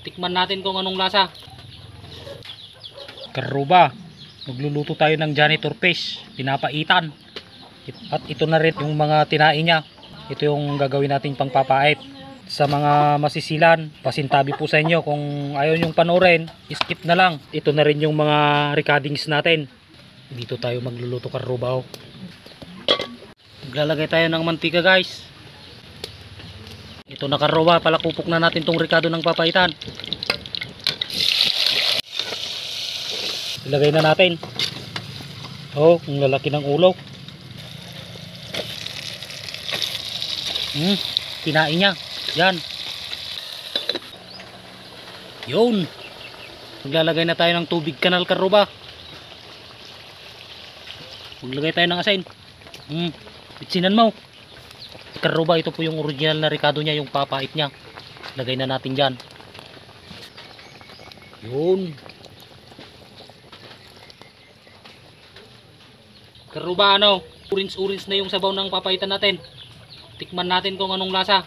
Tikman natin kung anong lasa. Karuba, magluluto tayo ng janitor fish, pinapaitan. At ito na rin yung mga tinain niya. Ito yung gagawin natin pang papait. Sa mga masisilan, pasintabi po sa inyo, kung ayaw nyong panoorin, skip na lang. Ito na rin yung mga recordings natin. Dito tayo magluluto karuba. Maglalagay tayo ng mantika, guys. Ito na karuba, palakupok na natin tong rekado ng papaitan. Ilagay na natin. Oh, ang lalaki ng ulo. Kinain niya. Yan. Yun. Maglalagay na tayo ng tubig kanal karuba. Maglagay tayo ng asin. Bitsinan mo. Karuba, ito po yung original na rekado niya, yung papait niya. Lagay na natin dyan. Yun. Karuba, ano? Urins-urins na yung sabaw ng papaitan natin. Tikman natin kung anong lasa.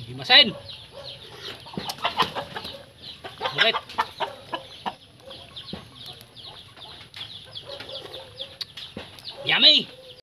Hindi masin. Ulit.